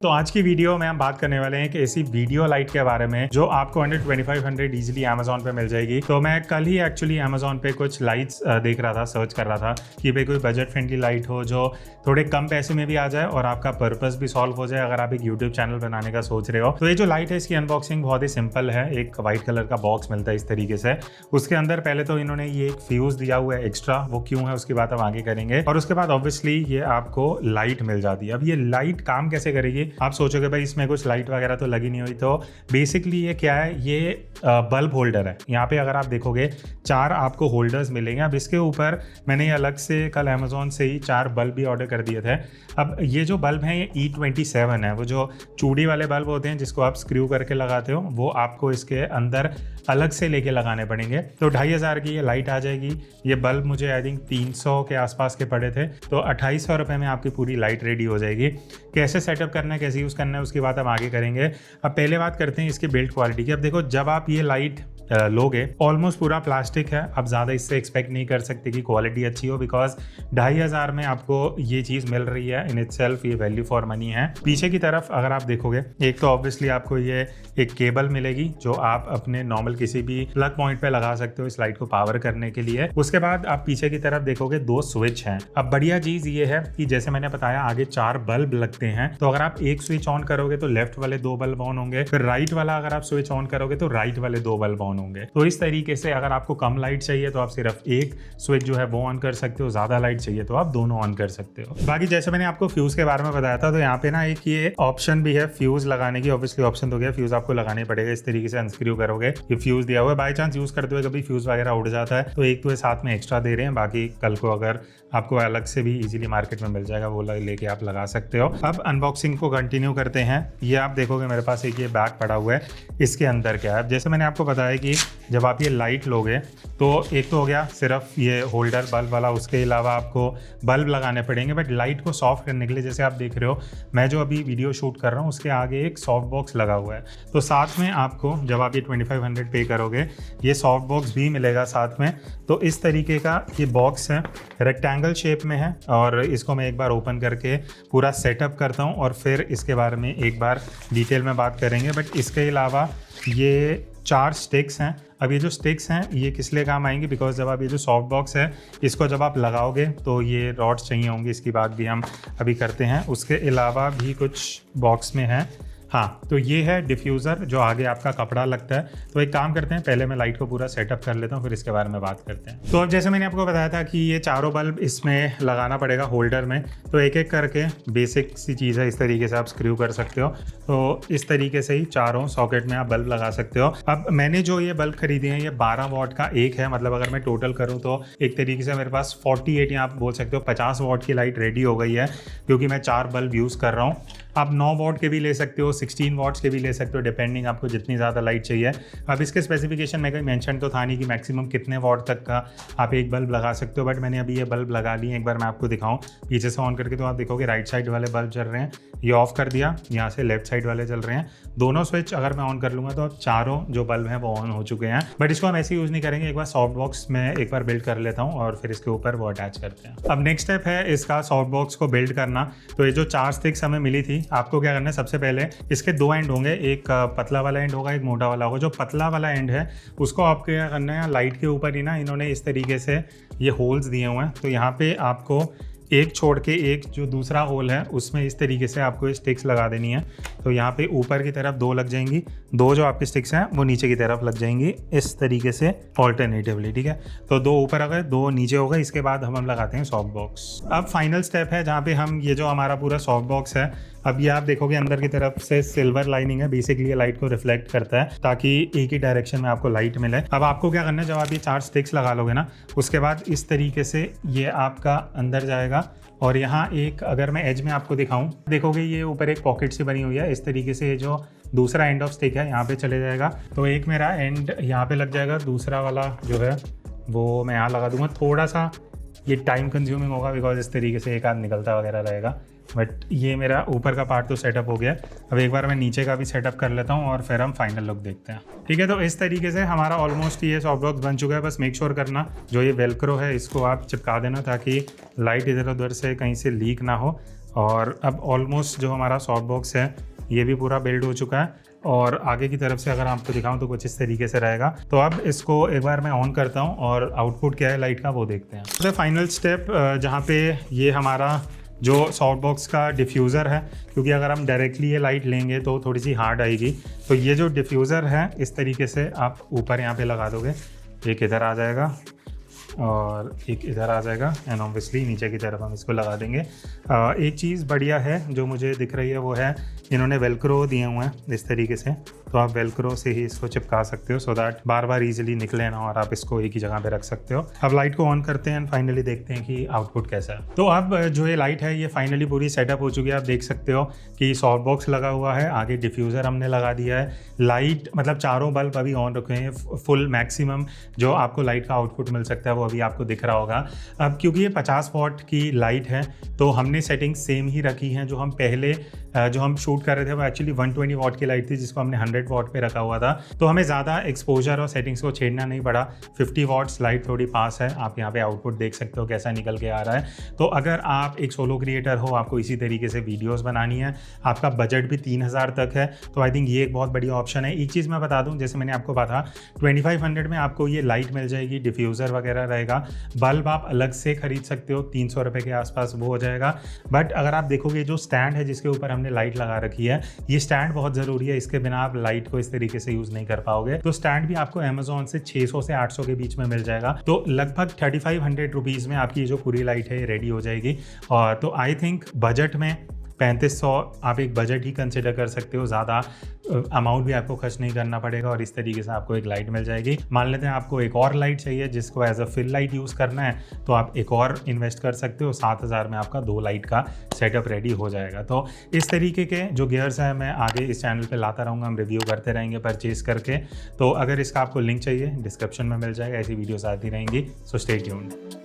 तो आज की वीडियो में हम बात करने वाले हैं कि ऐसी वीडियो लाइट के बारे में जो आपको अंडर 2500 इजीली अमेजोन पे मिल जाएगी। तो मैं कल ही एक्चुअली अमेजोन पे कुछ लाइट्स देख रहा था, सर्च कर रहा था कि भाई कोई बजट फ्रेंडली लाइट हो जो थोड़े कम पैसे में भी आ जाए और आपका पर्पस भी सॉल्व हो जाए अगर आप एक यूट्यूब चैनल बनाने का सोच रहे हो। तो ये जो लाइट है इसकी अनबॉक्सिंग बहुत ही सिंपल है। एक व्हाइट कलर का बॉक्स मिलता है इस तरीके से। उसके अंदर पहले तो इन्होंने ये एक फ्यूज दिया हुआ है एक्स्ट्रा, वो क्यों है उसकी बात हम आगे करेंगे। और उसके बाद ऑब्वियसली ये आपको लाइट मिल जाती है। अब ये लाइट काम कैसे करेगी, आप सोचोगे भाई इसमें कुछ लाइट वगैरह तो लगी नहीं हुई। तो बेसिकली ये क्या है, ये बल्ब होल्डर है। यहाँ पे अगर आप देखोगे 4 आपको होल्डर्स मिलेंगे। अब इसके ऊपर मैंने ये अलग से कल अमेजोन से ही 4 बल्ब भी ऑर्डर कर दिए थे। अब ये जो बल्ब है ये E27 है, वो जो चूड़ी वाले बल्ब होते हैं जिसको आप स्क्रू करके लगाते हो, वो आपको इसके अंदर अलग से लेके लगाने पड़ेंगे। तो 2500 की ये लाइट आ जाएगी। ये बल्ब मुझे आई थिंक 300 के आसपास के पड़े थे। तो 2800 रुपये में आपकी पूरी लाइट रेडी हो जाएगी। कैसे सेटअप करना है, कैसे यूज़ करना है, उसकी बात हम आगे करेंगे। अब पहले बात करते हैं इसकी बिल्ड क्वालिटी की। अब देखो, जब आप ये लाइट लोगे, ऑलमोस्ट पूरा प्लास्टिक है। आप ज़्यादा इससे एक्सपेक्ट नहीं कर सकते कि क्वालिटी अच्छी हो, बिकॉज 2500 में आपको ये चीज़ मिल रही है। इन इटसेल्फ ये वैल्यू फॉर मनी है। पीछे की तरफ अगर आप देखोगे, एक तो ऑब्वियसली आपको ये एक केबल मिलेगी जो आप अपने नॉर्मल किसी भी प्लग पॉइंट पे लगा सकते हो इस लाइट को पावर करने के लिए। उसके बाद आप पीछे की तरफ देखोगे 2 स्विच हैं। अब बढ़िया चीज़ ये है कि जैसे मैंने बताया आगे 4 बल्ब लगते हैं। तो अगर आप एक स्विच ऑन करोगे तो लेफ्ट वाले 2 बल्ब ऑन होंगे, फिर राइट वाला अगर आप स्विच ऑन करोगे तो राइट वाले 2 बल्ब ऑन होंगे। तो इस तरीके से अगर आपको कम लाइट चाहिए तो आप सिर्फ एक स्विच जो है वो ऑन कर सकते हो, ज्यादा लाइट चाहिए तो आप दोनों ऑन कर सकते हो। बाकी जैसे मैंने आपको फ्यूज के बारे में बताया था, तो यहाँ पे ना एक ये ऑप्शन भी है फ्यूज लगाने की। ऑब्वियसली ऑप्शन तो गया, फ्यूज आपको लगाने पड़ेगा। इस तरीके से अनस्क्रू करोगे, ये फ्यूज दिया हुआ है। बाई चांस यूज करते हुए कभी फ्यूज वगैरह उड़ जाता है तो एक तो साथ में एक्स्ट्रा दे रहे हैं, बाकी कल को अगर आपको अलग से भी इजीली मार्केट में मिल जाएगा वो लेके आप लगा सकते हो। अब अनबॉक्सिंग को कंटिन्यू करते हैं। ये आप देखोगे मेरे पास एक ये बैग पड़ा हुआ है, इसके अंदर क्या है। जैसे मैंने आपको बताया कि जब आप ये लाइट लोगे तो एक तो हो गया सिर्फ ये होल्डर बल्ब वाला, उसके अलावा आपको बल्ब लगाने पड़ेंगे। बट लाइट को सॉफ्ट करने के लिए, जैसे आप देख रहे हो मैं जो अभी वीडियो शूट कर रहा हूँ उसके आगे एक सॉफ्ट बॉक्स लगा हुआ है। तो साथ में आपको जब आप ये 2500 पे करोगे ये सॉफ्ट बॉक्स भी मिलेगा साथ में। तो इस तरीके का ये बॉक्स है, रेक्टेंगल शेप में है। और इसको मैं एक बार ओपन करके पूरा सेटअप करता हूँ और फिर इसके बारे में एक बार डिटेल में बात करेंगे। बट इसके अलावा ये 4 स्टिक्स हैं। अब ये जो स्टिक्स हैं ये किस लिए काम आएंगी, बिकॉज जब आप ये जो सॉफ्ट बॉक्स है इसको जब आप लगाओगे तो ये रॉड्स चाहिए होंगी, इसकी बात भी हम अभी करते हैं। उसके अलावा भी कुछ बॉक्स में है। हाँ, तो ये है डिफ्यूज़र जो आगे आपका कपड़ा लगता है। तो एक काम करते हैं, पहले मैं लाइट को पूरा सेटअप कर लेता हूँ, फिर इसके बारे में बात करते हैं। तो अब जैसे मैंने आपको बताया था कि ये चारों बल्ब इसमें लगाना पड़ेगा होल्डर में। तो एक एक करके बेसिक सी चीज़ है, इस तरीके से आप स्क्रू कर सकते हो। तो इस तरीके से ही चारों सॉकेट में आप बल्ब लगा सकते हो। अब मैंने जो ये बल्ब खरीदे हैं ये 12 वॉट का एक है। मतलब अगर मैं टोटल करूँ तो एक तरीके से मेरे पास 48 या आप बोल सकते हो 50 वॉट की लाइट रेडी हो गई है, क्योंकि मैं 4 बल्ब यूज़ कर रहा हूँ। आप 9 वॉट के भी ले सकते हो, 16 वॉट्स के भी ले सकते हो, डिपेंडिंग आपको जितनी ज़्यादा लाइट चाहिए। अब इसके स्पेसिफिकेशन में कहीं मेंशन तो था नहीं कि मैक्सिमम कितने वॉट तक का आप एक बल्ब लगा सकते हो। बट मैंने अभी ये बल्ब लगा लिए। एक बार मैं आपको दिखाऊं पीछे से ऑन करके, तो आप देखोगे राइट साइड वाले बल्ब चल रहे हैं। ये ऑफ कर दिया, यहाँ से लेफ्ट साइड वाले चल रहे हैं। दोनों स्विच अगर मैं ऑन कर लूँगा तो अब चारों जो बल्ब हैं वो ऑन हो चुके हैं। बट इसको हम ऐसे यूज़ नहीं करेंगे। एक बार सॉफ्ट बॉक्स में एक बार बिल्ड कर लेता हूँ और फिर इसके ऊपर वो अटैच करते हैं। अब नेक्स्ट स्टेप है इसका सॉफ्ट बॉक्स को बिल्ड करना। तो ये जो 4 स्टिक्स हमें मिली थी, आपको क्या करना है, सबसे पहले इसके 2 एंड होंगे, एक पतला वाला एंड होगा, एक मोटा वाला होगा। जो पतला वाला एंड है उसको आपको क्या करना है, लाइट के ऊपर ही ना इन्होंने इस तरीके से ये होल्स दिए हुए हैं। तो यहाँ पे आपको एक छोड़ के एक जो दूसरा होल है उसमें इस तरीके से आपको ये स्टिक्स लगा देनी है। तो यहाँ पे ऊपर की तरफ 2 लग जाएंगी, 2 जो आपकी स्टिक्स हैं वो नीचे की तरफ लग जाएंगी इस तरीके से ऑल्टरनेटिवली। ठीक है, तो 2 ऊपर आ गए, 2 नीचे हो गए। इसके बाद हम लगाते हैं सॉफ्ट बॉक्स। अब फाइनल स्टेप है जहाँ पे हम ये जो हमारा पूरा सॉफ्ट बॉक्स है, अब ये आप देखोगे अंदर की तरफ से सिल्वर लाइनिंग है। बेसिकली ये लाइट को रिफ्लेक्ट करता है ताकि एक ही डायरेक्शन में आपको लाइट मिले। अब आपको क्या करना है, जब आप ये 4 स्टिक्स लगा लोगे ना, उसके बाद इस तरीके से ये आपका अंदर जाएगा। और यहाँ एक अगर मैं एज में आपको दिखाऊं, देखोगे ये ऊपर एक पॉकेट सी बनी हुई है। इस तरीके से ये जो दूसरा एंड ऑफ स्टिक है यहाँ पे चले जाएगा। तो एक मेरा एंड यहाँ पे लग जाएगा, दूसरा वाला जो है वो मैं यहाँ लगा दूंगा। थोड़ा सा ये टाइम कंज्यूमिंग होगा बिकॉज इस तरीके से एक आध निकलता वगैरह रहेगा। बट ये मेरा ऊपर का पार्ट तो सेटअप हो गया। अब एक बार मैं नीचे का भी सेटअप कर लेता हूँ और फिर हम फाइनल लुक देखते हैं। ठीक है, तो इस तरीके से हमारा ऑलमोस्ट ये सॉफ्ट बॉक्स बन चुका है। बस मेक श्योर करना जो ये वेलक्रो है इसको आप चिपका देना ताकि लाइट इधर उधर से कहीं से लीक ना हो। और अब ऑलमोस्ट जो हमारा सॉफ्ट बॉक्स है ये भी पूरा बिल्ड हो चुका है। और आगे की तरफ से अगर आपको दिखाऊं तो कुछ इस तरीके से रहेगा। तो अब इसको एक बार मैं ऑन करता हूं और आउटपुट क्या है लाइट का वो देखते हैं। तो फाइनल स्टेप जहां पे ये हमारा जो सॉफ्ट बॉक्स का डिफ्यूज़र है, क्योंकि अगर हम डायरेक्टली ये लाइट लेंगे तो थोड़ी सी हार्ड आएगी, तो ये जो डिफ्यूज़र है इस तरीके से आप ऊपर यहाँ पे लगा दोगे, एक इधर आ जाएगा और एक इधर आ जाएगा एंड ऑब्वियसली नीचे की तरफ हम इसको लगा देंगे। एक चीज़ बढ़िया है जो मुझे दिख रही है वो है इन्होंने वेलक्रो दिए हुए हैं इस तरीके से, तो आप वेलक्रो से ही इसको चिपका सकते हो so that bar bar easily निकले ना और आप इसको एक ही जगह पे रख सकते हो। अब लाइट को ऑन करते हैं एंड फाइनली देखते हैं कि आउटपुट कैसा है। तो अब जो ये लाइट है ये फाइनली पूरी सेटअप हो चुकी है। आप देख सकते हो कि सॉफ्ट बॉक्स लगा हुआ है, आगे डिफ्यूज़र हमने लगा दिया है, लाइट मतलब चारों बल्ब अभी ऑन रखे हैं, फुल मैक्सिमम जो आपको लाइट का आउटपुट मिल सकता है वो अभी आपको दिख रहा होगा। अब क्योंकि ये 50 वॉट की लाइट है तो हमने सेटिंग सेम ही रखी है। जो हम पहले जो हम शूट कर रहे थे वो एक्चुअली 120 वॉट की लाइट थी जिसको हमने 100 वॉट पे रखा हुआ था, तो हमें ज़्यादा एक्सपोजर और सेटिंग्स को छेड़ना नहीं पड़ा। 50 वॉट्स लाइट थोड़ी पास है, आप यहाँ पे आउटपुट देख सकते हो कैसा निकल के आ रहा है। तो अगर आप एक सोलो क्रिएटर हो, आपको इसी तरीके से वीडियोज़ बनानी है, आपका बजट भी 3000 तक है, तो आई थिंक ये एक बहुत बड़ी ऑप्शन है। एक चीज़ मैं बता दूँ, जैसे मैंने आपको कहा 2500 में आपको ये लाइट मिल जाएगी, डिफ्यूज़र वगैरह रहेगा, बल्ब आप अलग से खरीद सकते हो 300 रुपये के आसपास वो हो जाएगा। बट अगर आप देखोगे जो स्टैंड है जिसके ऊपर हमने लाइट लगा रखी है, ये स्टैंड बहुत ज़रूरी है, इसके बिना आप लाइट को इस तरीके से यूज़ नहीं कर पाओगे। तो स्टैंड भी आपको अमेजोन से 600 से 800 के बीच में मिल जाएगा, तो लगभग 3500 रुपीज़ में आपकी जो पूरी लाइट है रेडी हो जाएगी। और तो आई थिंक बजट में 3500 आप एक बजट ही कंसिडर कर सकते हो, ज़्यादा अमाउंट भी आपको खर्च नहीं करना पड़ेगा और इस तरीके से आपको एक लाइट मिल जाएगी। मान लेते हैं आपको एक और लाइट चाहिए जिसको as a fill light use करना है, तो आप एक और इन्वेस्ट कर सकते हो, 7000 में आपका 2 लाइट का सेटअप रेडी हो जाएगा। तो इस तरीके के जो गियर्स हैं मैं आगे इस चैनल पे लाता रहूँगा, हम रिव्यू करते रहेंगे परचेज करके। तो अगर इसका आपको लिंक चाहिए डिस्क्रिप्शन में मिल जाएगा, ऐसी वीडियोस आती रहेंगी, सो स्टे ट्यून्ड।